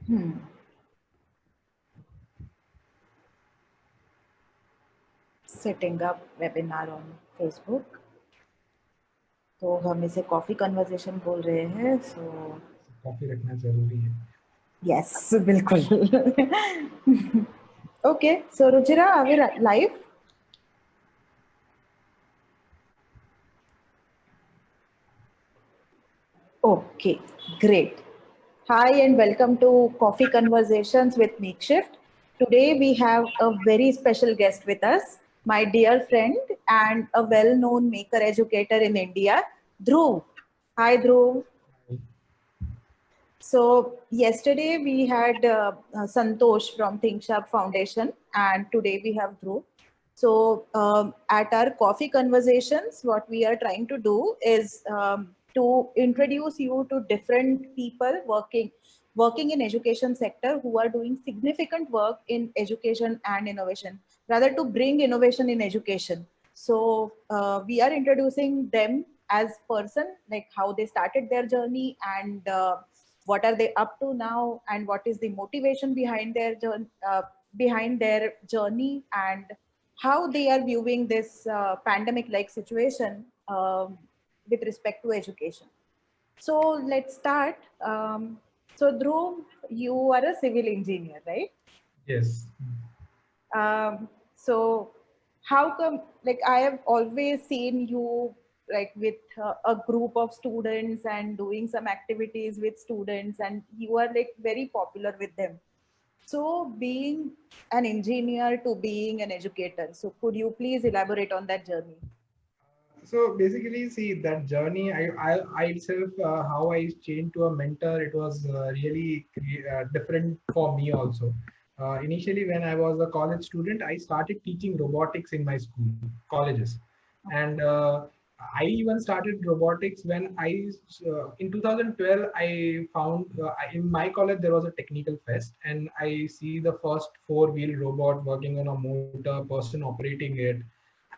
Hmm. Setting up webinar on Facebook. तो हम इसे कॉफी कन्वर्सेशन बोल रहे हैं. सो कॉफी रखना जरूरी है. यस, बिल्कुल. Okay, so Ruchira, are we live? Okay, great. Hi and welcome to Coffee Conversations with Makeshift. Today we have a very special guest with us, my dear friend and a well-known maker educator in India, Dhruv. Hi, Dhruv. So yesterday we had Santosh from ThinkSharp Foundation, and today we have Dhruv. So at our coffee conversations, what we are trying to do is to introduce you to different people working in education sector who are doing significant work in education and innovation, rather to bring innovation in education. So we are introducing them as person, like how they started their journey and what are they up to now and what is the motivation behind their journey and how they are viewing this pandemic like situation with respect to education. So let's start. So Dhruv, you are a civil engineer, right? Yes. So how come, like I have always seen you like with a group of students and doing some activities with students, and you are like very popular with them. So being an engineer to being an educator, so could you please elaborate on that journey? So basically, see that journey. I itself, how I changed to a mentor. It was really different for me also. Initially, when I was a college student, I started teaching robotics in my school, colleges, and I even started robotics when in 2012 I found in my college there was a technical fest, and I see the first four-wheel robot working on a motor, person operating it.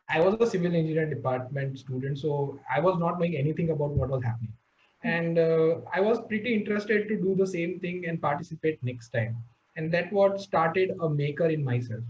I was a civil engineer department student, so I was not knowing anything about what was happening. And I was pretty interested to do the same thing and participate next time. And that what started a maker in myself.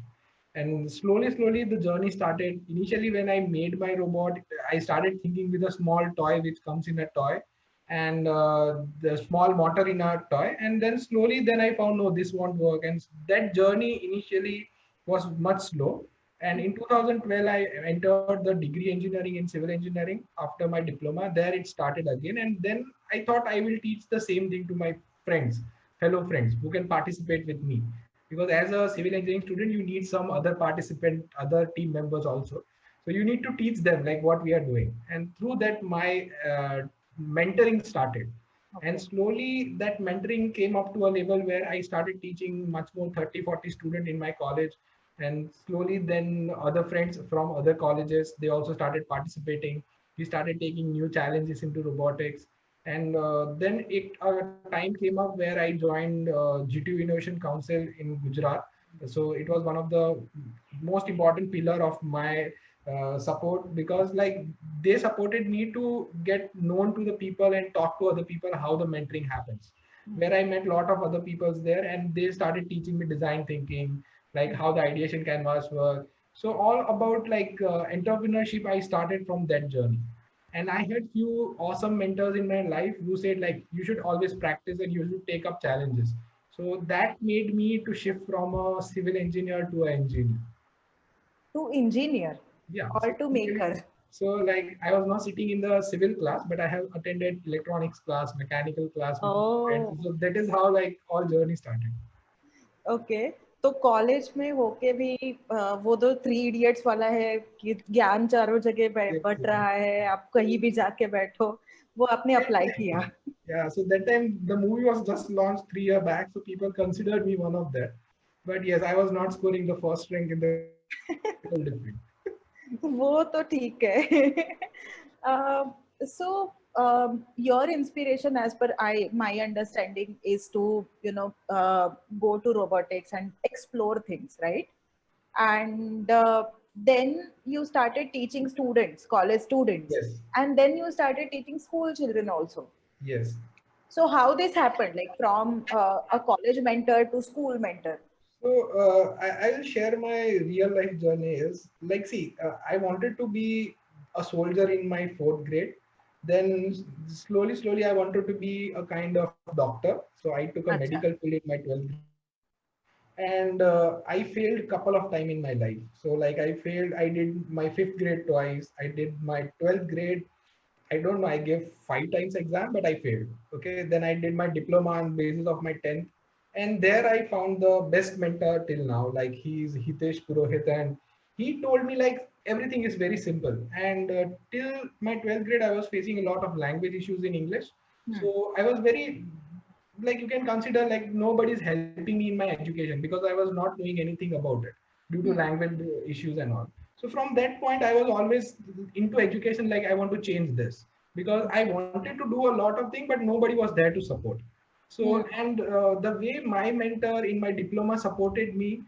And slowly, the journey started. Initially, when I made my robot, I started thinking with a small toy which comes in a toy and the small motor in a toy. And then slowly, then I found, no, this won't work. And that journey initially was much slow, and in 2012, I entered the degree engineering in civil engineering after my diploma. There it started again. And then I thought I will teach the same thing to my friends, fellow friends who can participate with me. Because as a civil engineering student, you need some other participant, other team members also. So you need to teach them like what we are doing. And through that, my mentoring started. And Okay. slowly that mentoring came up to a level where I started teaching much more 30, 40 students in my college. And slowly then other friends from other colleges, they also started participating. We started taking new challenges into robotics. And then time came up where I joined GTU Innovation Council in Gujarat. So it was one of the most important pillar of my support, because like they supported me to get known to the people and talk to other people how the mentoring happens, where I met a lot of other peoples there, and they started teaching me design thinking, like how the ideation canvas work. So all about like entrepreneurship, I started from that journey. And I had few awesome mentors in my life who said like you should always practice and you should take up challenges. So that made me to shift from a civil engineer to an engineer. To engineer Yeah. or So to initially, maker? so like I was not sitting in the civil class, but I have attended electronics class, mechanical class with my friends. Oh, So that is how like all journey started. Okay. तो college में होके भी वो तो three idiots वाला है कि ज्ञान चारों जगह बट Exactly. रहा है, आप कहीं भी जाके बैठो, वो आपने अप्लाई किया. Yeah, so that time the movie was just launched 3 years back, so people considered me one of that. But yes, I was not scoring the first rank in the little different. वो तो ठीक है. So your inspiration, as per my understanding, is to go to robotics and explore things, right? And then you started teaching students, college students, Yes, and then you started teaching school children also. yes. So how this happened, like from a college mentor to school mentor? So I will share my real life journey. Is like, see, I wanted to be a soldier in my fourth grade. Then slowly, I wanted to be a kind of doctor. So I took a medical Acha. field in my 12th grade, and I failed a couple of time in my life. So like I failed. I did my fifth grade twice. I did my 12th grade. I don't know. I gave 5 times exam, but I failed. Okay. Then I did my diploma on basis of my 10th, and there I found the best mentor till now. Like, he's Hitesh Purohit, and he told me like everything is very simple. And till my 12th grade, I was facing a lot of language issues in English. Hmm. So I was very, like, you can consider like nobody's helping me in my education because I was not doing anything about it due to Hmm. language issues and all. So from that point, I was always into education. Like, I want to change this because I wanted to do a lot of things, but nobody was there to support. Hmm. So, and the way my mentor in my diploma supported me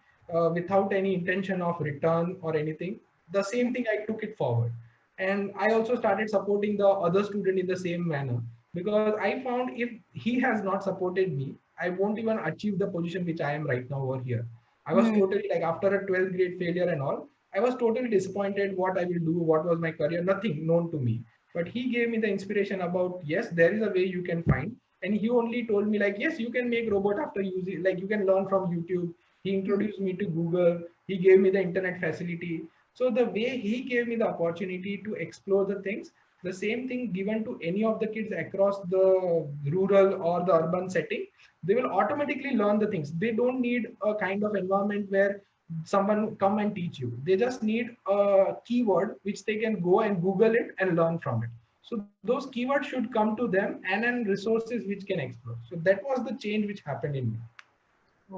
without any intention of return or anything, the Hmm. same thing I took it forward. And I also started supporting the other student in the same manner, because I found if he has not supported me, I won't even achieve the position which I am right now over here. I was Hmm. totally like, after a 12th grade failure and all, I was totally disappointed what I will do, what was my career, nothing known to me. But he gave me the inspiration about, yes, there is a way you can find. And he only told me like, yes, you can make robot after using, like, you can learn from YouTube. He Hmm. introduced me to Google. He gave me the internet facility. So the way he gave me the opportunity to explore the things, the same thing given to any of the kids across the rural or the urban setting, they will automatically learn the things. They don't need a kind of environment where someone come and teach you. They just need a keyword which they can go and Google it and learn from it. So those keywords should come to them, and then resources which can explore. So that was the change which happened in me.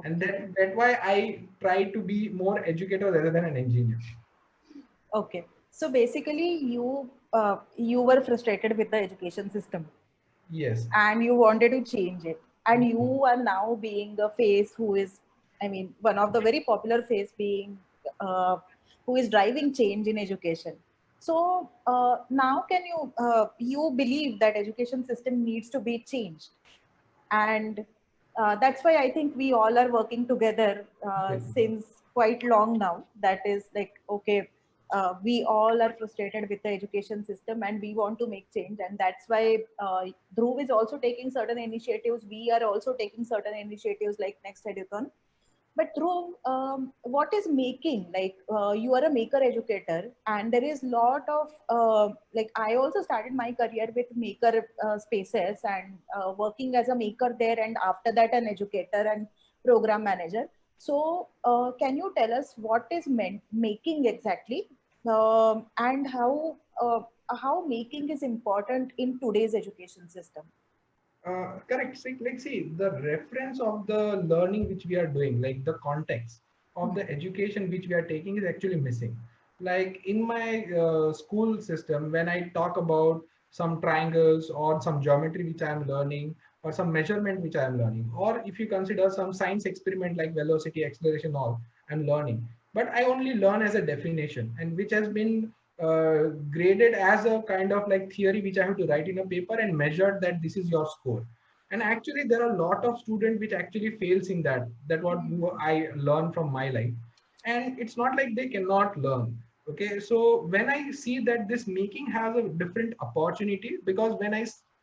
And Okay. that why I try to be more educator rather than an engineer. Okay. So basically, you were frustrated with the education system, Yes. and you wanted to change it, and Mhm. you are now being the face who is, I mean, one of the very popular face being uh, who is driving change in education. So now, can you believe that education system needs to be changed? And that's why I think we all are working together since quite long now. That is like, okay, we all are frustrated with the education system and we want to make change, and that's why Dhruv is also taking certain initiatives. We are also taking certain initiatives like Next Educon. But Dhruv, what is making, like, you are a maker educator, and there is lot of like, I also started my career with maker spaces and working as a maker there, and after that an educator and program manager. So can you tell us what is meant making exactly, and how making is important in today's education system? Correct. See, like, see, the reference of the learning which we are doing, like the context of Hmm. the education which we are taking is actually missing. Like in my school system, when I talk about some triangles or some geometry which I am learning, or some measurement which I am learning, or if you consider some science experiment like velocity, acceleration, all I'm learning, but I only learn as a definition, and which has been graded as a kind of like theory which I have to write in a paper and measure that this is your score. And actually, there are a lot of students which actually fails in that. That what I learn from my life, and it's not like they cannot learn. Okay, so when I see that this making has a different opportunity, because when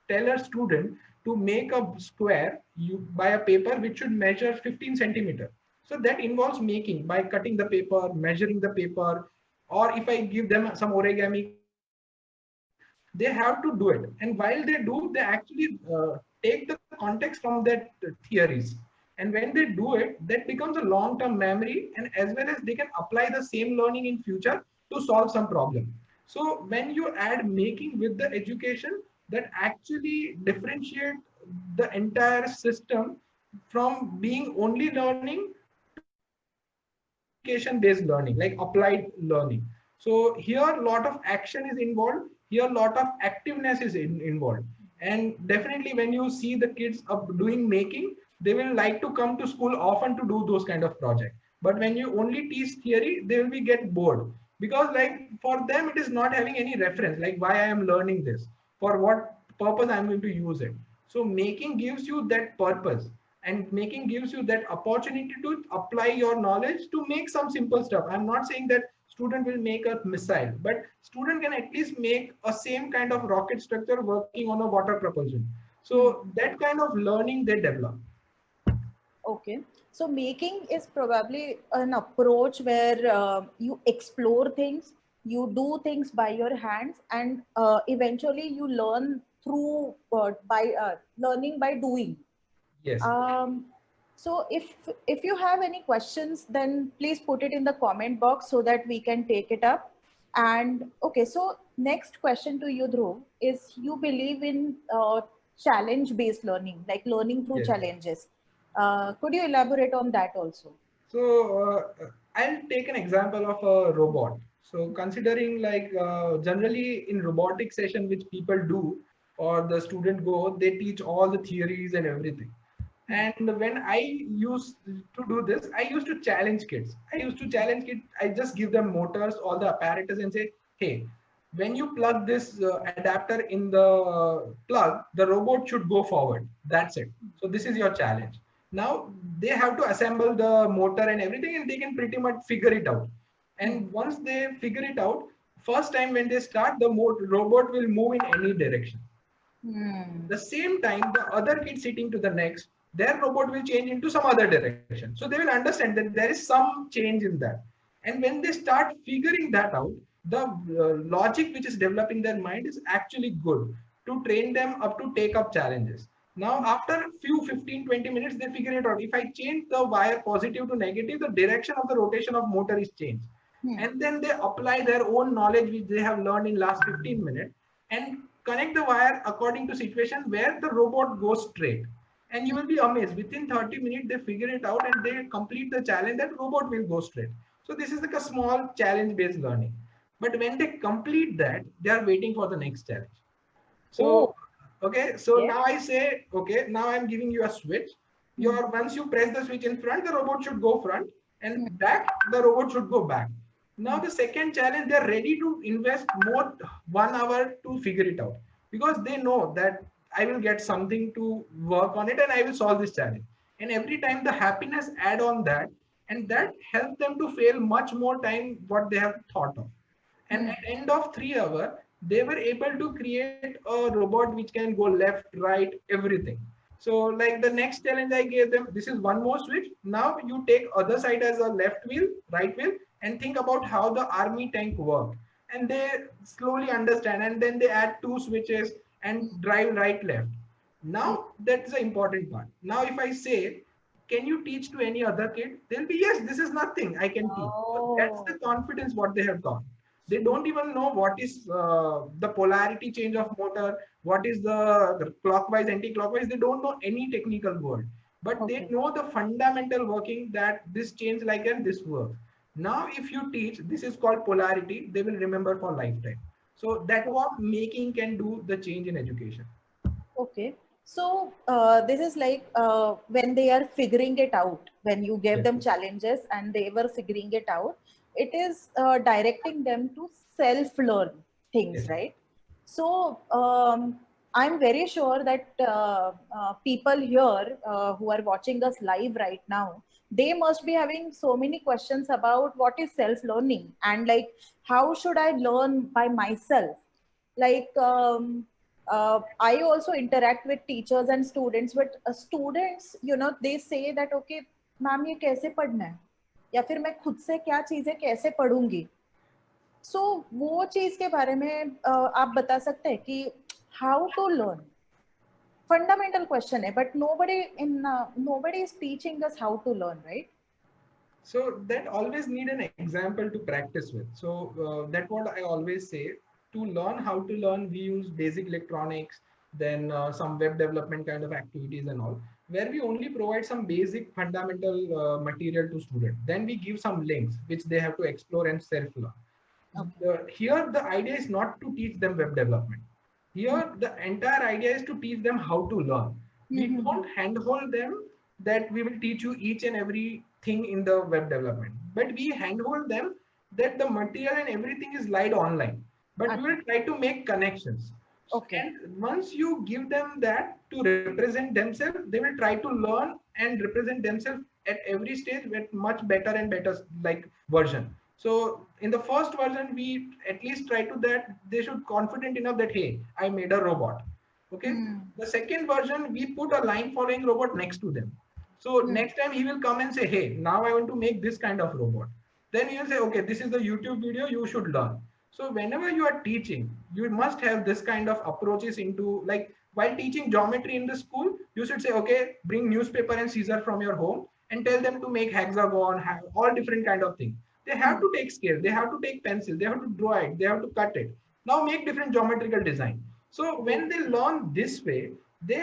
tell a student to make a square you by a paper which should measure 15 centimeter, so that involves making by cutting the paper, measuring the paper, or if I give them some origami kind of activity, they have to do it. And while they do, they actually take the context from that theories. And when they do it, that becomes a long-term memory, and as well as they can apply the same learning in future to solve some problem. So when you add making with the education, that actually differentiate the entire system from being only learning to being application based learning, like applied learning. So here a lot of action is involved, here a lot of activeness is involved. And definitely when you see the kids up doing making, they will like to come to school often to do those kind of projects. But when you only teach theory, they will be get bored, because like for them it is not having any reference, like why I am learning this, for what purpose I am going to use it. So making gives you that purpose, and making gives you that opportunity to apply your knowledge to make some simple stuff. I'm not saying that student will make a missile, but student can at least make a same kind of rocket structure working on a water propulsion. So that kind of learning they develop. Okay. So making is probably an approach where you explore things, you do things by your hands, and eventually you learn through by learning by doing. Yes. Um, so if you have any questions, then please put it in the comment box so that we can take it up. And okay, so next question to you, Dhruv, is you believe in challenge-based learning, like learning through Yes. challenges. Could you elaborate on that also? So I'll take an example of a robot. So considering like generally in robotic session which people do or the student go, they teach all the theories and everything. And when I used to do this, I used to challenge kids. I used to challenge kids. I just give them motors, all the apparatus, and say, hey, when you plug this adapter in the plug, the robot should go forward. That's it. So this is your challenge. Now they have to assemble the motor and everything, and they can pretty much figure it out. And once they figure it out, first time when they start, the robot will move in any direction. The same time, the other kid sitting to the next, their robot will change into some other direction. So they will understand that there is some change in that. And when they start figuring that out, the logic which is developing in their mind is actually good to train them up to take up challenges. Now, after few 15, 20 minutes, they figure it out. If I change the wire positive to negative, the direction of the rotation of motor is changed. And then they apply their own knowledge which they have learned in last 15 minutes and connect the wire according to situation where the robot goes straight. And you will be amazed, within 30 minutes they figure it out and they complete the challenge that robot will go straight. So this is like a small challenge based learning, but when they complete that, they are waiting for the next challenge. So Oh, okay, so yeah. now I say, okay, now I'm giving you a switch. Your Once you press the switch in front, the robot should go front, and back, the robot should go back. Now the second challenge, they're ready to invest more 1 hour to figure it out, because they know that I will get something to work on it and I will solve this challenge. And every time the happiness add on that, and that help them to fail much more time what they have thought of. And at end of 3 hours, they were able to create a robot which can go left, right, everything. So like the next challenge I gave them, this is one more switch. Now you take other side as a left wheel, right wheel, and think about how the army tank work. And they slowly understand, and then they add two switches and drive right, left. Now that's the important part. Now if I say, can you teach to any other kid? They'll be, yes, this is nothing, I can teach. So that's Oh, the confidence what they have taught. They don't even know what is the polarity change of motor, what is the clockwise, anti-clockwise. They don't know any technical word, but they okay. know the fundamental working that this change like and this works. Now, if you teach, this is called polarity, they will remember for lifetime. So that what making can do the change in education. Okay. So this is like when they are figuring it out, when you gave Yes. them challenges and they were figuring it out, it is directing them to self-learn things, Yes. right? So I'm very sure that people here who are watching us live right now, they must be having so many questions about what is self-learning and like how should I learn by myself? Like I also interact with teachers and students, but students, you know, they say that okay, ma'am ये कैसे पढ़ना है या फिर मैं खुद से क्या चीजें कैसे पढ़ूंगी. So वो चीज के बारे में आप बता सकते हैं कि how to learn. Fundamental question है, but nobody is teaching us how to learn, right? So that always need an example to practice with. So that what I always say, to learn how to learn, we use basic electronics, then some web development kind of activities and all, where we only provide some basic fundamental material to students. Then we give some links which they have to explore and self learn. Okay. Here the idea is not to teach them web development. Here the entire idea is to teach them how to learn. We don't handhold them that we will teach you each and every thing in the web development, but we handhold them that the material and everything is light online, but we अच्छा. will try to make connections. Okay. And once you give them that to represent themselves, they will try to learn and represent themselves at every stage with much better and better like version. So in the first version, we at least try to that they should confident enough that hey, I made a robot. Okay. Hmm. The second version, we put a line following robot next to them. So Hmm. next time he will come and say, hey, now I want to make this kind of robot. Then you will say, okay, this is the YouTube video, you should learn. So whenever you are teaching, you must have this kind of approaches into like while teaching geometry in the school, you should say, okay, bring newspaper and scissor from your home and tell them to make hexagon, have all different kind of things. They have Hmm. to take scale, they have to take pencil, they have to draw it, they have to cut it. Now make different geometrical design. So when they Okay. learn this way, they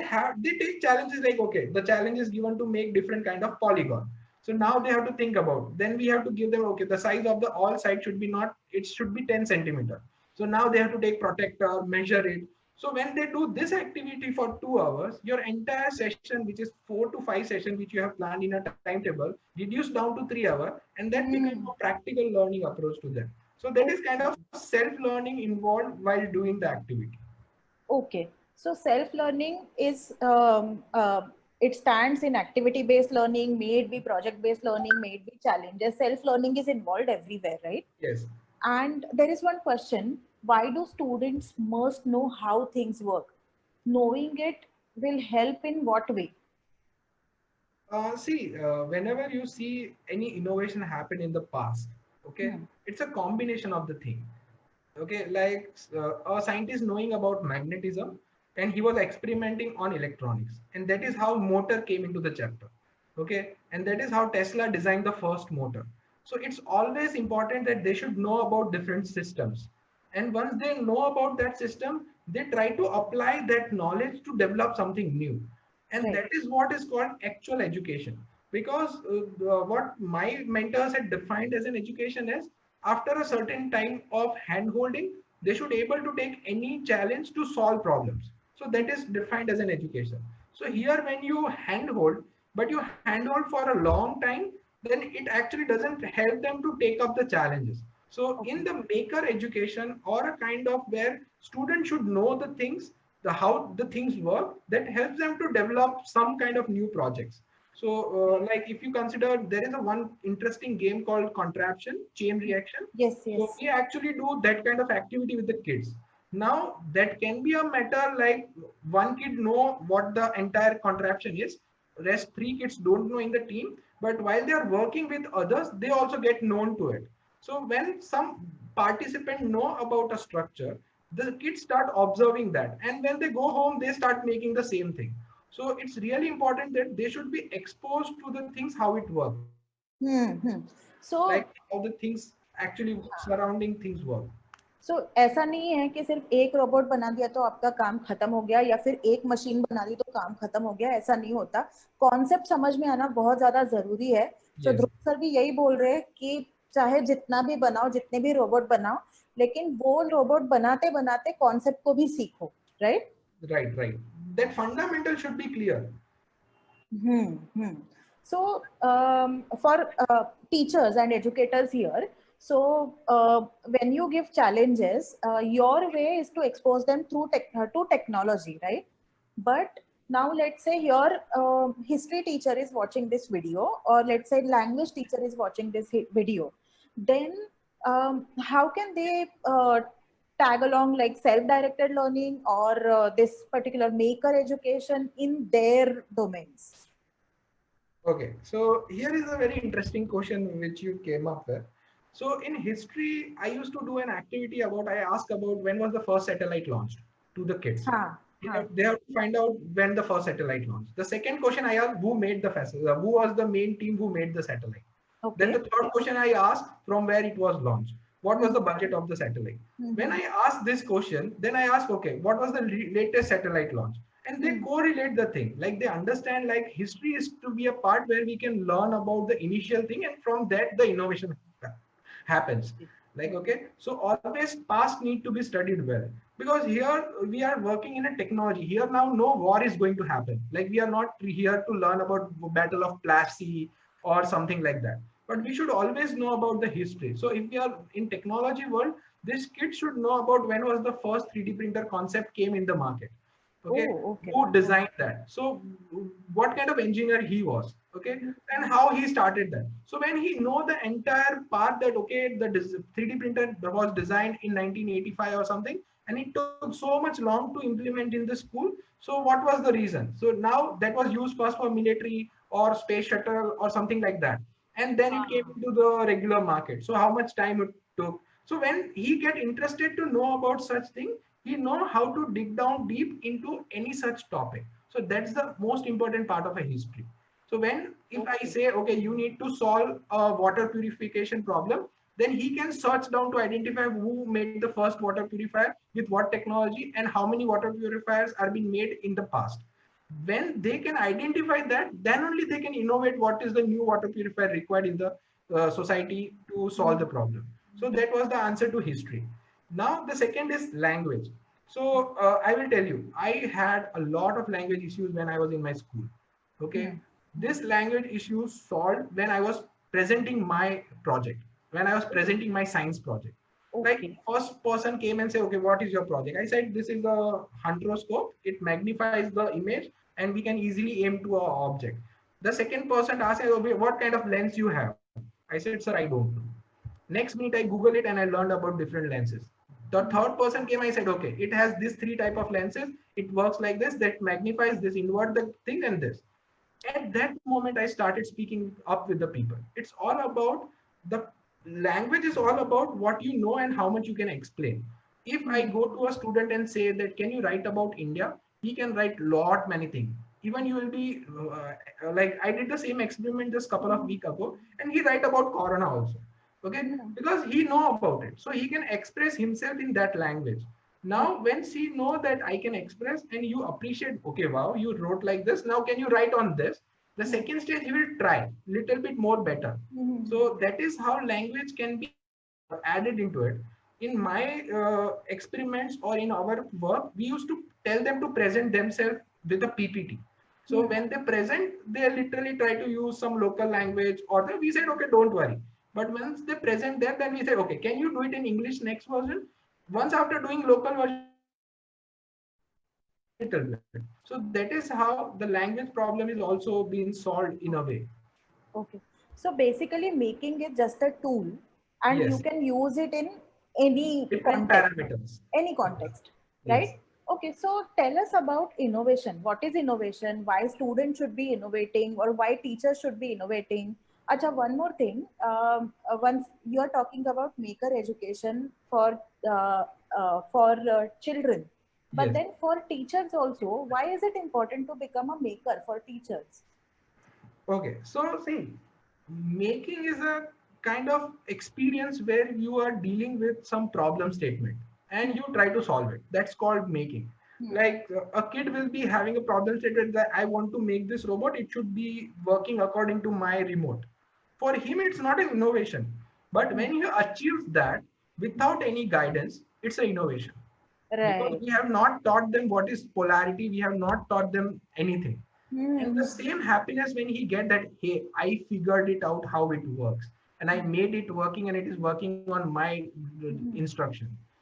take challenges like okay, the challenge is given to make different kind of polygon. So now they have to think about. Then we have to give them okay, the size of the all side should be not, it should be 10 centimeter. So now they have to take protector, measure it. So when they do this activity for 2 hours, your entire session, which is 4 to 5 sessions, which you have planned in a timetable, reduced down to 3 hours, and that becomes a Hmm. practical learning approach to them. So that is kind Okay. of self-learning involved while doing the activity. Okay. So self-learning is it stands in activity-based learning, may it be project-based learning, may it be challenges. Self-learning is involved everywhere, right? Yes. And there is one question: why do students must know how things work? Knowing it will help in what way? Whenever you see any innovation happen in the past, okay, Hmm. it's a combination of the thing. Okay, like a scientist knowing about magnetism, and he was experimenting on electronics, and that is how motor came into the chapter. Okay, and that is how Tesla designed the first motor. So it's always important that they should know about different systems, and once they know about that system, they try to apply that knowledge to develop something new, and Right. that is what is called actual education. Because what my mentors had defined as an education is after a certain time of hand holding, they should able to take any challenge to solve problems. So that is defined as an education. So here when you handhold, but you handhold for a long time, then it actually doesn't help them to take up the challenges. So in Okay. the maker education or a kind of where students should know the things, the how the things work, that helps them to develop some kind of new projects. So, like if you consider, there is a one interesting game called Contraption Chain Reaction. Yes. So Yes. we actually do that kind of activity with the kids. Now that can be a matter like one kid know what the entire contraption is. Rest three kids don't know in the team, but while they are working with others, they also get known to it. So when some participant know about a structure, the kids start observing that, and when they go home, they start making the same thing. So it's really important that they should be exposed to the things how it works, Hmm. Hmm. like So how the things actually surrounding things work. सो ऐसा नहीं है कि सिर्फ एक robot बना दिया तो आपका काम खत्म हो गया या फिर एक मशीन बना दी तो काम खत्म हो गया, ऐसा नहीं होता. कॉन्सेप्ट समझ में आना बहुत ज्यादा जरूरी है. सो Yes, ध्रुव सर भी यही बोल रहे हैं कि चाहे जितना भी बनाओ, जितने भी रोबोट बनाओ, लेकिन वो रोबोट बनाते बनाते कॉन्सेप्ट को भी सीखो, right? right, right. That fundamental should be clear. Hmm. Hmm. So, for teachers and educators here, so when you give challenges, your way is to expose them through to technology, right? But now, let's say your history teacher is watching this video, or let's say language teacher is watching this video. Then, how can they tag along like self-directed learning or this particular maker education in their domains? Okay, so here is a very interesting question which you came up with. So in history, I used to do an activity about, I asked about when was the first satellite launched to the kids. हाँ, हाँ. They have to find out when the first satellite launched. The second question I asked, who made the satellite? Who was the main team who made the satellite? Then the Okay. third question I asked, from where it was launched. What was Hmm. the budget of the satellite? When Hmm. I asked this question, then I asked, okay, what was the latest satellite launch? And they Hmm. correlate the thing. Like they understand like history is to be a part where we can learn about the initial thing, and from that the innovation happens. Like, okay, so always past need to be studied well, because here we are working in a technology. Here now no war is going to happen. Like we are not here to learn about battle of Plassey or something like that. but we should always know about the history. So if we are in technology world, this kid should know about when was the first 3D printer concept came in the market. Okay, Oh, okay. who designed that? So what kind of engineer he was? Okay, and how he started that. So when he know the entire path that okay, the 3D printer was designed in 1985 or something, and it took so much long to implement in the school. So what was the reason? So now that was used first for military or space shuttle or something like that, and then it came Ah. into the regular market. So how much time it took? So when he get interested to know about such thing, he know how to dig down deep into any such topic. So that's the most important part of a history. So when if I Okay. say okay, you need to solve a water purification problem, then he can search down to identify who made the first water purifier with what technology and how many water purifiers are being made in the past. When they can identify that, then only they can innovate what is the new water purifier required in the society to solve the problem. So that was the answer to history. Now the second is language. So I will tell you, I had a lot of language issues when I was in my school. Okay, Hmm. this language issue solved when I was presenting my project, when I was presenting my science project. Like Okay. first person came and say, okay, what is your project? I said, this is a hunteroscope. It magnifies the image and we can easily aim to an object. The second person asked, okay, what kind of lens you have? I said, sir, I don't know. Next minute I Google it and I learned about different lenses. The third person came, I said, okay, it has these three type of lenses. It works like this, that magnifies this, invert the thing and this. At that moment I started speaking up with the people. It's all about the language, is all about what you know and how much you can explain. If I Hmm. go to a student and say that can you write about India, he can write lot many things. Even you will be like I did the same experiment just couple of weeks ago, and he write about corona also. Okay, Hmm. because he know about it, so he can express himself in that language. Now, Okay. when she know that I can express and you appreciate, okay, wow, you wrote like this. Now, can you write on this? The Hmm. second stage, you will try little bit more better. Hmm. So that is how language can be added into it. In my experiments or in our work, we used to tell them to present themselves with a PPT. So Hmm. when they present, they literally try to use some local language, or we said, okay, don't worry. But once they present there, then we say, okay, can you do it in English next version? Once after doing local version, they can a little bit. So that is how the language problem is also being solved in a way. Okay. So basically, making it just a tool, and you Yes, can use it in any different context, parameters. any context, Yes. right? Okay. So tell us about innovation. What is innovation? Why students should be innovating, or why teachers should be innovating? Acha, one more thing. Once you are talking about maker education for children, but Yes. then for teachers also, why is it important to become a maker for teachers? Okay. So see, making is a kind of experience where you are dealing with some problem statement and you try to solve it. That's called making. Hmm. Like a kid will be having a problem statement that I want to make this robot, it should be working according to my remote. For him, it's not an innovation. But Hmm. when he achieves that without any guidance, it's an innovation. Because Right. we have not taught them what is polarity, we have not taught them anything. And the Hmm. same happiness when he get that, hey, I figured it out how it works and I made it working and it is working on my Hmm. instruction.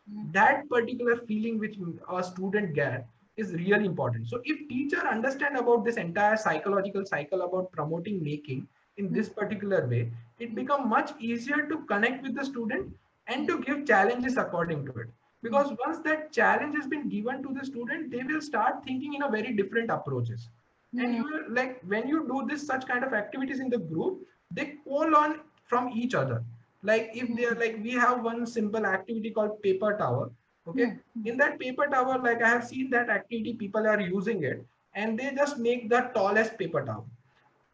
Hmm. That particular feeling which a student get is really important. So if teacher understand about this entire psychological cycle about promoting making in Hmm. this particular way, it Hmm. become much easier to connect with the student and Hmm. to give challenges according to it. Hmm. Because once that challenge has been given to the student, they will start thinking in a very different approaches. And Hmm. you will like when you do this such kind of activities in the group, they call on from each other. Like if they are like, we have one simple activity called paper tower. Okay, Hmm. in that paper tower, like I have seen that activity, people are using it and they just make the tallest paper tower.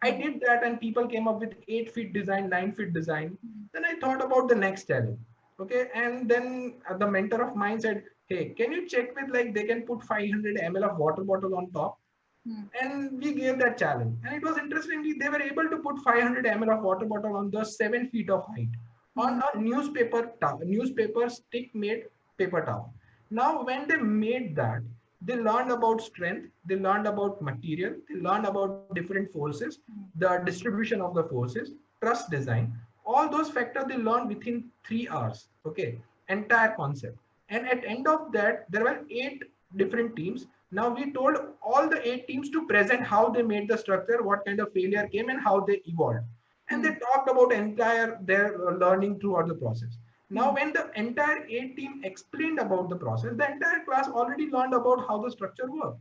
I Hmm. did that and people came up with 8 feet design, 9 feet design. Then I thought about the next challenge. Okay. And then the mentor of mine said, hey, can you check with like they can put 500 ml of water bottle on top? Hmm. And we gave that challenge. And it was interestingly, they were able to put 500 ml of water bottle on the 7 feet of height on Hmm. a newspaper tower, newspaper stick made paper tower. Now, when they made that, they learned about strength, they learned about material, they learned about different forces, the distribution of the forces. trust design, all those factors they learned within 3 hours. Okay, entire concept. And at end of that, there were 8 different teams. Now we told all the 8 teams to present how they made the structure, what kind of failure came, and how they evolved. And they talked about entire their learning throughout the process. Now, when the entire 8 team explained about the process, the entire class already learned about how the structure works.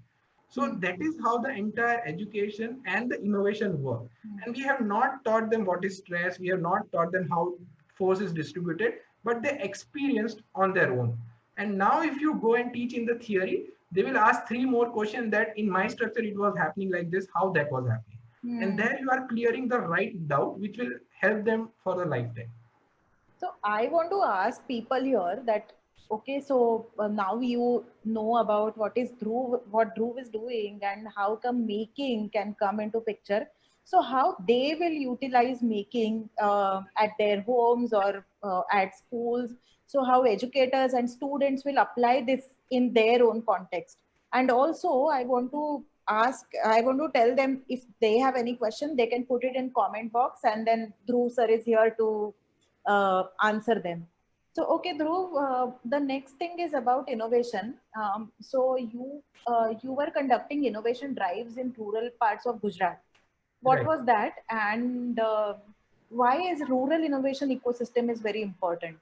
So that is how the entire education and the innovation work. And we have not taught them what is stress. We have not taught them how force is distributed, but they experienced on their own. And now if you go and teach in the theory, they will ask 3 more questions that in my structure, it was happening like this, how that was happening. And there you are clearing the right doubt, which will help them for the lifetime. So I want to ask people here that, okay, so now you know about what Dhruv is doing and how come making can come into picture. So how they will utilize making at their homes or at schools. So how educators and students will apply this in their own context. And also I want to tell them if they have any question, they can put it in comment box and then Dhruv sir is here to answer them. So, okay, Dhruv, the next thing is about innovation. So, you were conducting innovation drives in rural parts of Gujarat. What Right. was that, and why is rural innovation ecosystem is very important?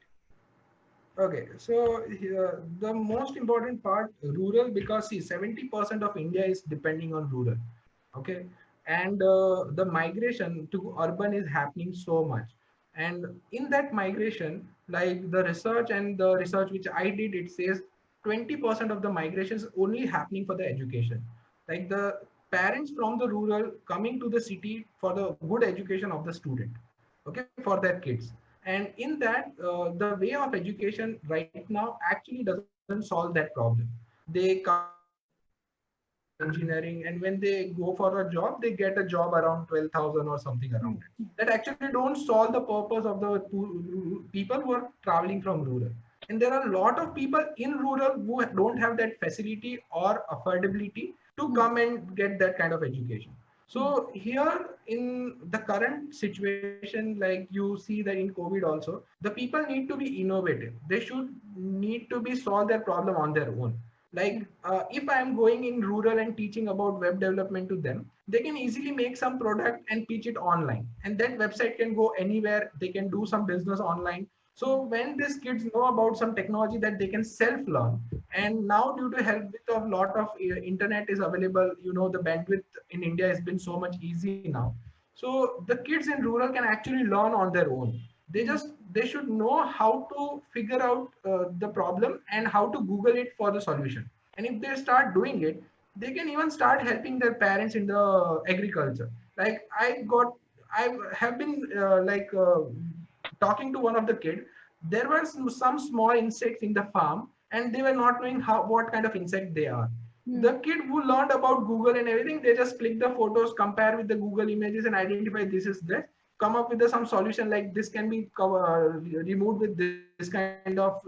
Okay, so here, the most important part, rural, because see, 70% of India is depending on rural. Okay, and the migration to urban is happening so much. And in that migration, like the research which I did, it says 20% of the migration is only happening for the education. Like the parents from the rural coming to the city for the good education of the student, okay, for their kids. And in that, the way of education right now actually doesn't solve that problem. They come in engineering, and when they go for a job, they get a job around 12,000 or something around it. That actually don't solve the purpose of the people who are traveling from rural. And there are a lot of people in rural who don't have that facility or affordability to come and get that kind of education. So here in the current situation, like you see that in COVID also, the people need to be innovative. They should need to be solve their problem on their own. Like if I am going in rural and teaching about web development to them, they can easily make some product and pitch it online, and that website can go anywhere. They can do some business online. So when these kids know about some technology that they can self learn, and now due to help with a lot of internet is available, the bandwidth in India has been so much easy now. So the kids in rural can actually learn on their own. They should know how to figure out the problem and how to Google it for the solution. And if they start doing it, they can even start helping their parents in the agriculture. Like I have been talking to one of the kid. There were some small insects in the farm, and they were not knowing what kind of insect they are. The kid who learned about Google and everything, they just click the photos, compare with the Google images, and identify this is this. Come up with some solution like this can be removed with this kind of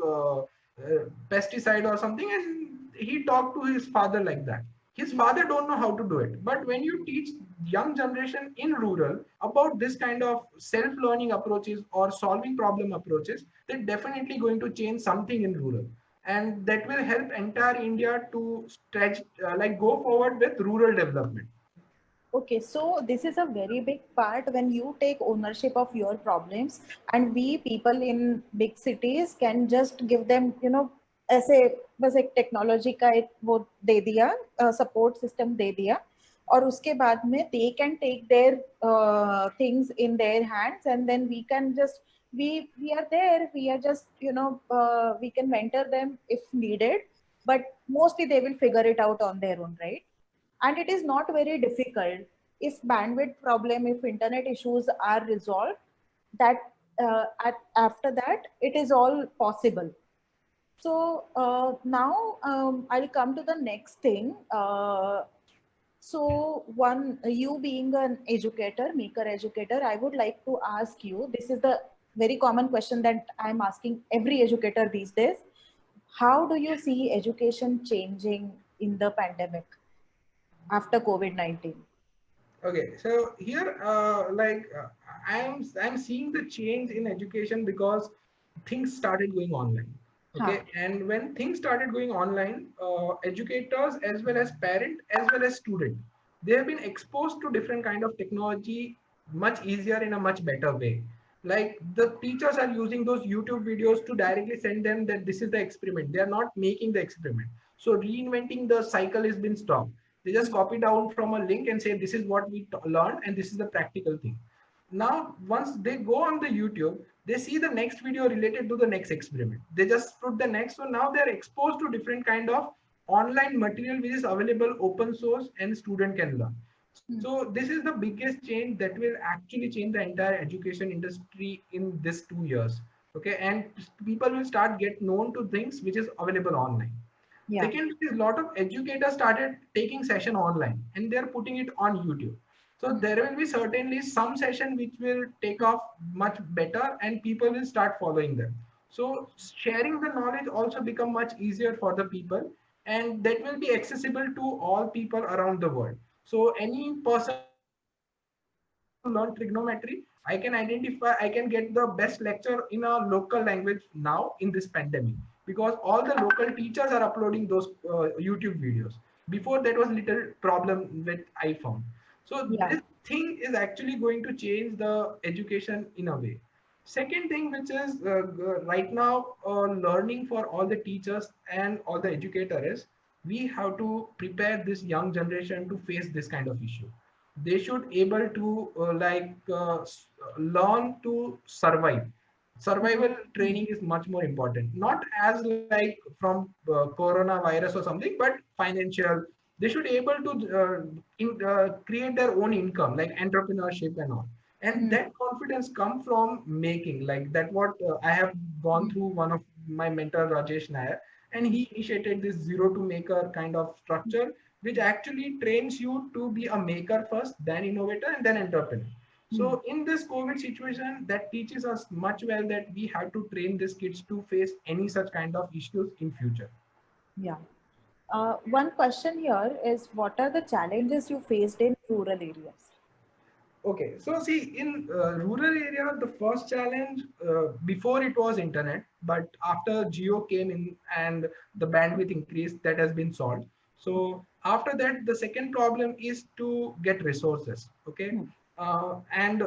pesticide or something, and he talked to his father like that. His father don't know how to do it. But when you teach young generation in rural about this kind of self-learning approaches or solving problem approaches, they're definitely going to change something in rural, and that will help entire India to stretch like go forward with rural development. Okay, so this is a very big part when you take ownership of your problems, and we people in big cities can just give them, ऐसे बस एक technology का एक वो दे दिया, support system दे दिया, और उसके बाद में they can take their things in their hands, and then we can just we are there, we are just we can mentor them if needed, but mostly they will figure it out on their own, right? And it is not very difficult if bandwidth problem, if internet issues are resolved, that after that it is all possible. So now I'll come to the next thing. So one, you being an educator, maker educator, I would like to ask you, this is the very common question that I'm asking every educator these days. How do you see education changing in the pandemic after COVID-19? Okay, so here, I'm seeing the change in education because things started going online. Huh. Okay, and when things started going online, educators as well as parent as well as student, they have been exposed to different kind of technology much easier in a much better way. Like the teachers are using those YouTube videos to directly send them that this is the experiment. They are not making the experiment. So reinventing the cycle has been stopped. They just copy down from a link and say this is what we learned and this is the practical thing. Now once they go on the YouTube, they see the next video related to the next experiment. They just put the next one. Now they're exposed to different kind of online material which is available open source and student can learn. Hmm. So this is the biggest change that will actually change the entire education industry in this 2 years. Okay, and people will start get known to things which is available online. Yeah. Second is a lot of educators started taking session online and they're putting it on YouTube. So Hmm. there will be certainly some session which will take off much better and people will start following them. So sharing the knowledge also become much easier for the people and that will be accessible to all people around the world. So any person who want to learn trigonometry, I can identify, I can get the best lecture in a local language now in this pandemic because all the local teachers are uploading those YouTube videos. Before that was little problem with I found. So Yeah. this thing is actually going to change the education in a way. Second thing, which is right now learning for all the teachers and all the educator is we have to prepare this young generation to face this kind of issue. They should able to learn to survive. Survival training is much more important, not as like from coronavirus or something, but financial. They should able to create their own income like entrepreneurship and all, and Hmm. that confidence come from making like that what I have gone Hmm. through one of my mentor Rajesh Nair, and Hmm. he initiated this zero to maker kind of structure which actually trains you to be a maker first, then innovator, and then entrepreneur. Hmm. So in this COVID situation, that teaches us much well that we have to train these kids to face any such kind of issues in future. Yeah. One question here is what are the challenges you faced in rural areas? Okay, so see, in rural area, the first challenge before it was internet, but after Geo came in and the bandwidth increased, that has been solved. So after that, the second problem is to get resources, okay, Hmm. and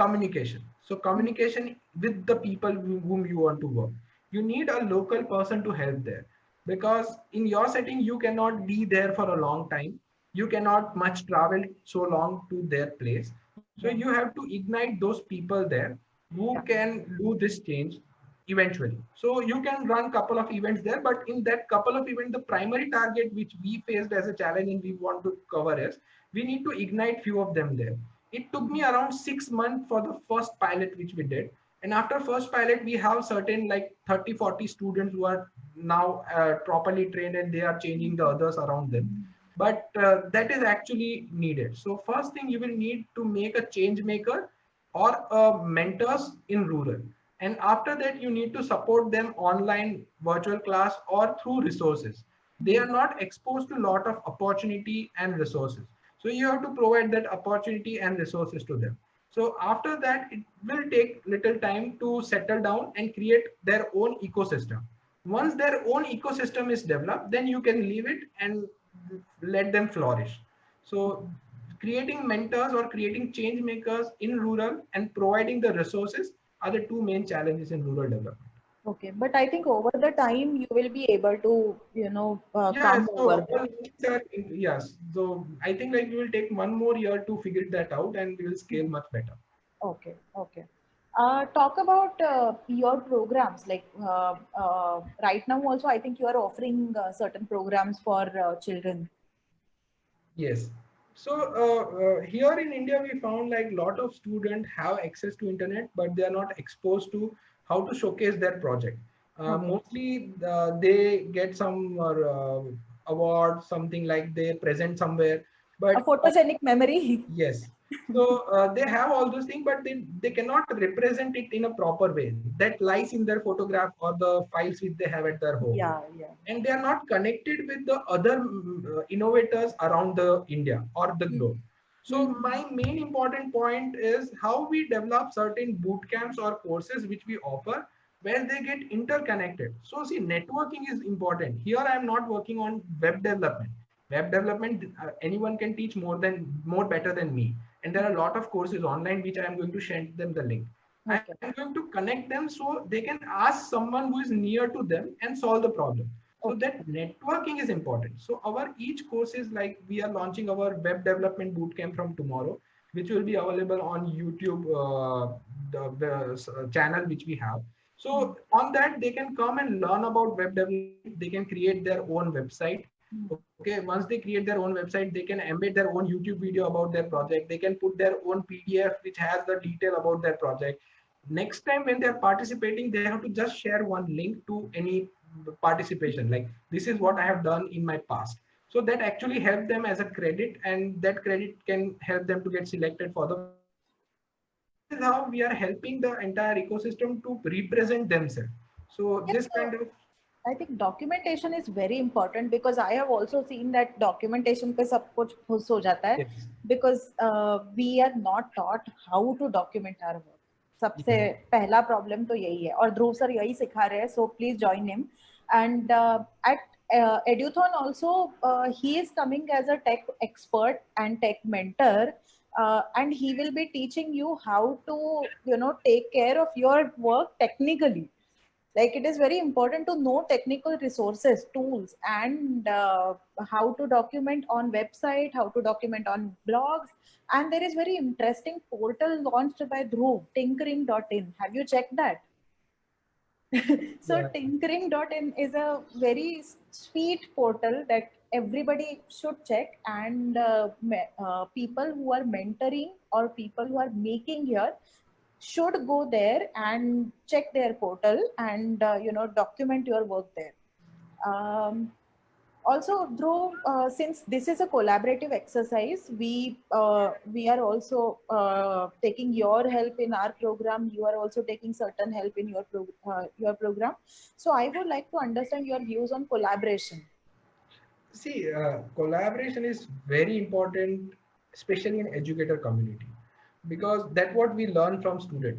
communication. So Hmm. communication with the people whom you want to work. You need a local person to help there because in your setting you cannot be there for a long time, you cannot much travel so long to their place, so Yeah. you have to ignite those people there who Yeah. can do this change eventually. So you can run couple of events there, but in that couple of events the primary target which we faced as a challenge and we want to cover is we need to ignite few of them there. It took me around 6 months for the first pilot which we did, and after first pilot we have certain like 30-40 students who are now properly trained and they are changing the others around them. But that is actually needed. So first thing you will need to make a change maker or mentors in rural, and after that you need to support them online virtual class or through resources. They Hmm. are not exposed to a lot of opportunity and resources, so you have to provide that opportunity and resources to them. So after that it will take little time to settle down and create their own ecosystem. Once their own ecosystem is developed, then you can leave it and let them flourish. So creating mentors or creating change makers in rural and providing the resources are the two main challenges in rural development. Okay, but I think over the time you will be able to, Yeah, come so over all there. things are yes. So I think like we will take one more year to figure that out and we will scale Hmm. much better. Okay, okay. Talk about your programs. Like right now, also, I think you are offering certain programs for children. Yes. So here in India, we found like a lot of students have access to internet, but they are not exposed to how to showcase their project. Okay. Mostly they get some award, something like they present somewhere, A but photogenic memory. yes. So they have all those things, but they cannot represent it in a proper way. That lies in their photograph or the files which they have at their home, Yeah, yeah. and they are not connected with the other innovators around the India or the Hmm. globe. So my main important point is how we develop certain boot camps or courses which we offer where they get interconnected. So see, networking is important. Here I am not working on web development. Web development, anyone can teach more better than me. And there are a lot of courses online which I am going to send them the link. I Okay. am going to connect them so they can ask someone who is near to them and solve the problem. So Okay. that networking is important. So our each course is like we are launching our web development bootcamp from tomorrow, which will be available on YouTube, the channel which we have. So on that they can come and learn about web development. They can create their own website. Okay, once they create their own website, they can embed their own YouTube video about their project. They can put their own PDF which has the detail about their project. Next time when they are participating, they have to just share one link to any participation, like this is what I have done in my past. So that actually help them as a credit, and that credit can help them to get selected for the program. So this is how we are helping the entire ecosystem to represent themselves. So Yes, this kind of, I think documentation is very important because I have also seen that documentation पे सब कुछ फुस हो जाता है yes, because we are not taught how to document our work. सबसे yes, पहला problem तो यही है और ध्रुव सर यही सिखा रहे हैं, so please join him. And at Eduthon also he is coming as a tech expert and tech mentor, and he will be teaching you how to take care of your work technically. Like it is very important to know technical resources, tools, and how to document on website, how to document on blogs. And there is very interesting portal launched by Dhruv, tinkering.in. Have you checked that? So yeah, tinkering.in is a very sweet portal that everybody should check, and people who are mentoring or people who are making here should go there and check their portal and document your work there. Also, Dhruv, since this is a collaborative exercise, we are also taking your help in our program. You are also taking certain help in your program. So I would like to understand your views on collaboration. see, collaboration is very important, especially in educator community, because that's what we learn from student.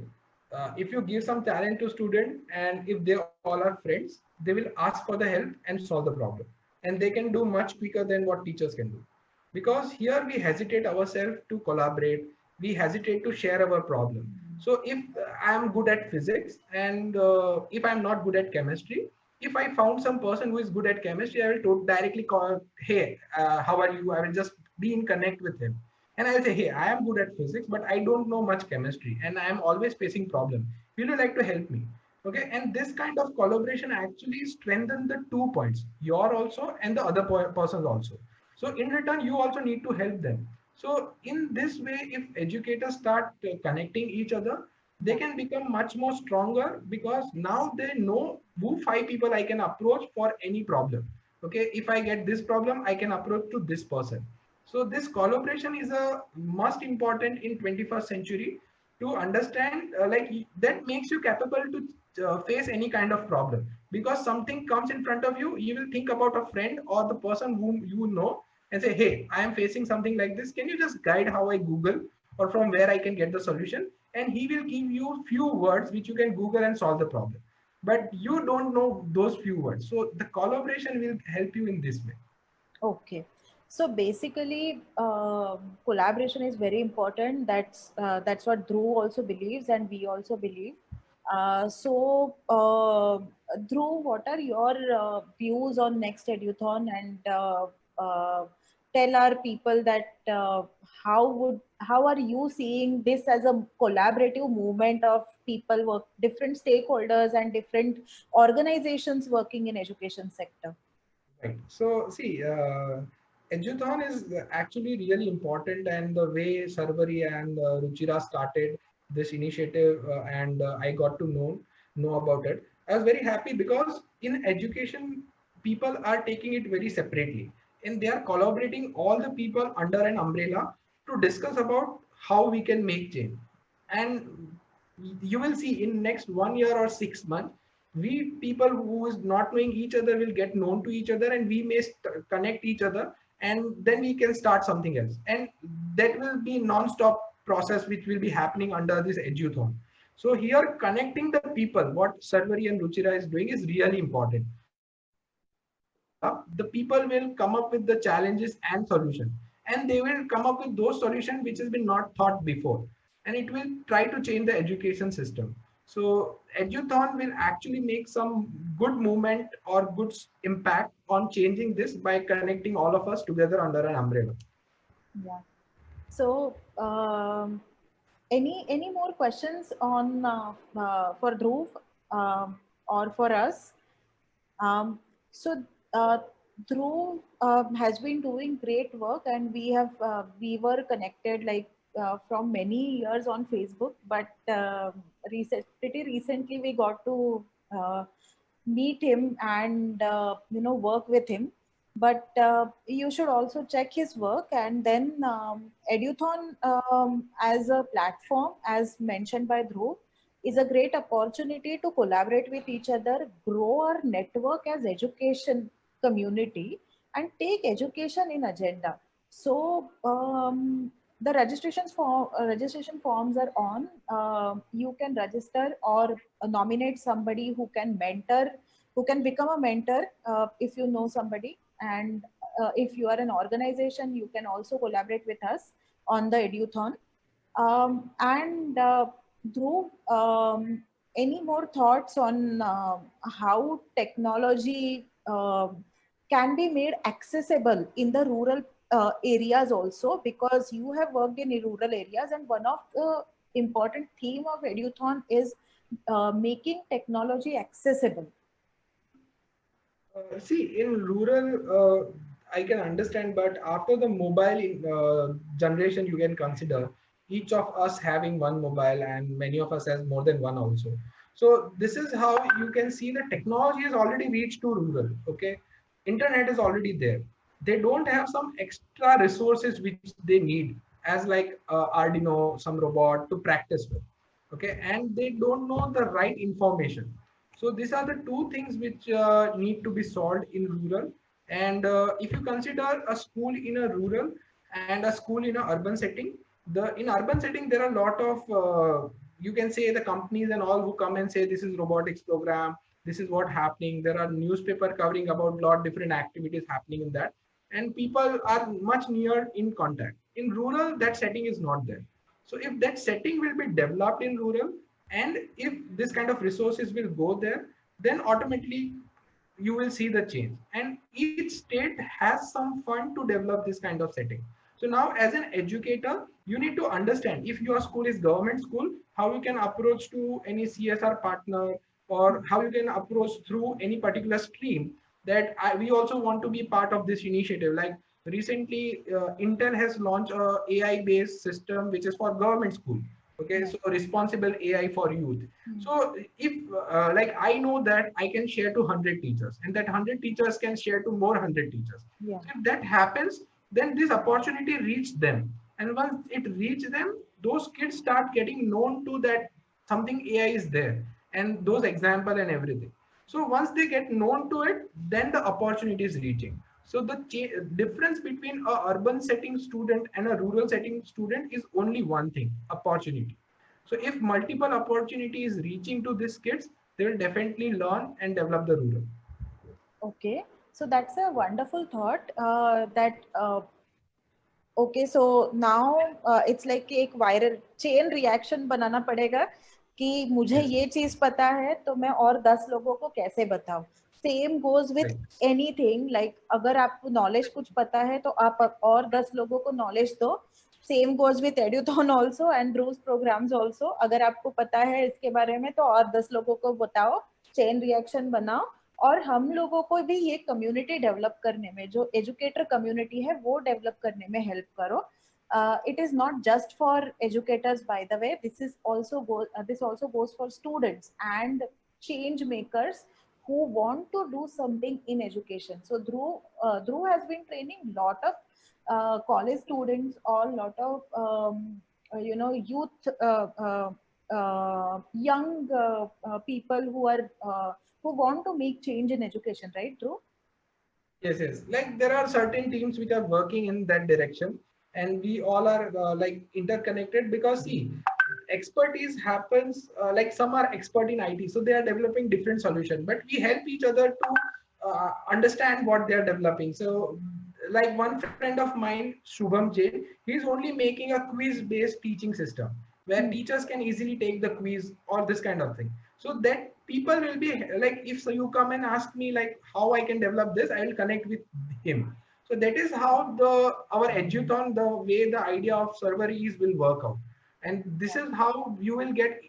If you give some talent to student and if they all are friends, they will ask for the help and solve the problem, and they can do much quicker than what teachers can do. Because here we hesitate ourselves to collaborate, we hesitate to share our problem. So if I am good at physics and if I'm not good at chemistry, if I found some person who is good at chemistry, I will directly call, hey, how are you? I will just be in connect with him. And I'll say, hey, I am good at physics, but I don't know much chemistry and I am always facing problem. Will you like to help me? Okay. And this kind of collaboration actually strengthen the 2 points, your also and the other person's also. So in return, you also need to help them. So in this way, if educators start connecting each other, they can become much more stronger because now they know who 5 people I can approach for any problem. Okay, if I get this problem, I can approach to this person. So this collaboration is a most important in 21st century to understand, like that makes you capable to face any kind of problem, because something comes in front of you, you will think about a friend or the person whom you know and say, hey, I am facing something like this, can you just guide how I Google or from where I can get the solution? And he will give you few words which you can Google and solve the problem, but you don't know those few words. So the collaboration will help you in this way. Okay. So basically, collaboration is very important. That's what Dhruv also believes, and we also believe. Dhruv, what are your views on next Eduthon, and tell our people that how are you seeing this as a collaborative movement of people work, different stakeholders and different organizations working in education sector? Right. So see, Eduthon is actually really important, and the way Sarvari and Ruchira started this initiative, and I got to know about it. I was very happy because in education, people are taking it very separately, and they are collaborating all the people under an umbrella to discuss about how we can make change. And you will see in next 1 year or 6 months, we people who is not knowing each other will get known to each other, and we may connect each other and then we can start something else. And that will be non-stop process which will be happening under this eduthon. So here connecting the people, what Sarvari and Ruchira is doing is really important. When we connect the idea, the people will come up with the challenges and solution, and they will come up with those solutions which has been not thought before, and it will try to change the education system. So eduthon will actually make some good movement or good impact on changing this by connecting all of us together under an umbrella. Yeah. So, any more questions on for Dhruv or for us? So Dhruv has been doing great work, and we were connected like from many years on Facebook, but pretty recently we got to meet him and work with him. But you should also check his work, and then Eduthon as a platform, as mentioned by Dhruv, is a great opportunity to collaborate with each other, grow our network as education community, and take education in agenda. So the registration forms are on. You can register or nominate somebody who can mentor, who can become a mentor if you know somebody. And if you are an organization, you can also collaborate with us on the Eduthon. And Dhruv, any more thoughts on how technology can be made accessible in the rural areas also? Because you have worked in rural areas, and one of the important theme of Eduthon is making technology accessible. See, in rural, I can understand, but after the mobile generation, you can consider each of us having one mobile, and many of us has more than one also. So this is how you can see the technology has already reached to rural. Okay, internet is already there. They don't have some extra resources which they need, as like Arduino, some robot to practice with. Okay, and they don't know the right information. So these are the two things which need to be solved in rural. And if you consider a school in a rural and a school in an urban setting, the in urban setting there are a lot of you can say the companies and all who come and say this is robotics program, this is what happening. There are newspaper covering about lot different activities happening in that, and people are much near in contact. In rural, that setting is not there. So if that setting will be developed in rural, and if this kind of resources will go there, then automatically you will see the change. And each state has some fund to develop this kind of setting. So now as an educator, you need to understand if your school is government school, how you can approach to any CSR partner, or how you can approach through any particular stream that we also want to be part of this initiative. Like recently, Intel has launched a AI based system which is for government school. Okay, Yeah. so responsible AI for youth. Mm. So if like I know that I can share to 100 teachers, and that 100 teachers can share to more 100 teachers. Yeah. So if that happens, then this opportunity reach them, and once it reach them, those kids start getting known to that something AI is there, and those example and everything. So once they get known to it, then the opportunity is reaching. So the difference between a urban setting student and a rural setting student is only one thing: opportunity. So if multiple opportunities reaching to these kids, they will definitely learn and develop the rural. Okay. So that's a wonderful thought that okay, so now it's like कि एक viral chain reaction बनाना पड़ेगा कि मुझे Yes. ये चीज पता है तो मैं और 10 लोगों को कैसे बताऊं. Same goes with Right. Anything, like अगर आपको नॉलेज कुछ पता है तो आप और 10 लोगों को नॉलेज दो. Same goes with Eduthon also and Bruce programmes also. अगर आपको पता है इसके बारे में तो और 10 लोगों को बताओ, चेन रिएक्शन बनाओ. और हम लोगों को भी ये कम्युनिटी डेवलप करने में, जो एजुकेटर कम्युनिटी है वो डेवलप करने में हेल्प करो. It is not just for educators, by the way. This also goes for students and change makers who want to do something in education. So Dhruv has been training lot of college students or lot of youth, young people who want to make change in education, right, Dhruv? Yes, yes. Like there are certain teams which are working in that direction, and we all are like interconnected because see, expertise happens. Like some are expert in IT, so they are developing different solution, but we help each other to understand what they are developing. So, like one friend of mine, Shubham Jain, he's only making a quiz-based teaching system where Hmm. teachers can easily take the quiz or this kind of thing, so that people will be like, if so you come and ask me like how I can develop this, I will connect with him. So that is how the our eduthon, the way the idea of server is will work out, and this is how you will get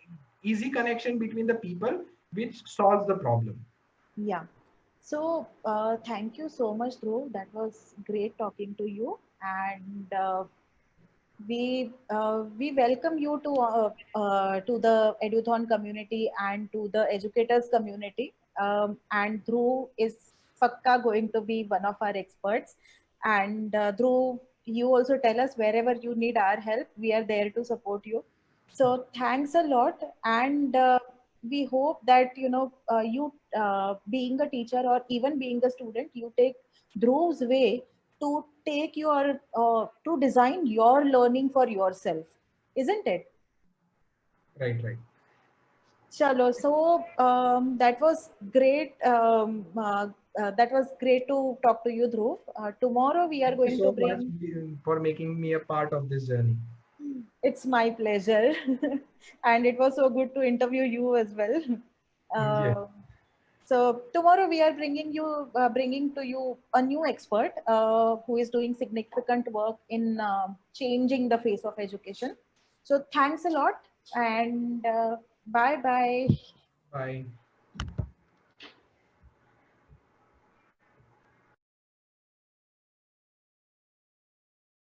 easy connection between the people, which solves the problem. Yeah. So thank you so much, Dhruv. That was great talking to you, and we welcome you to the Eduthon community and to the educators community. And Dhruv is Fakka going to be one of our experts. And Dhruv, you also tell us wherever you need our help, we are there to support you. So thanks a lot, and we hope that you being a teacher or even being a student, you take Dhruv's way to take your to design your learning for yourself, isn't it? Right, right. Chalo, so that was great. That was great to talk to you, Dhruv. Tomorrow we are Thank you going to so much bring. for making me a part of this journey. It's my pleasure, and it was so good to interview you as well. Yes. Uh, so tomorrow we are bringing to you a new expert who is doing significant work in changing the face of education. So thanks a lot, and bye bye. Bye.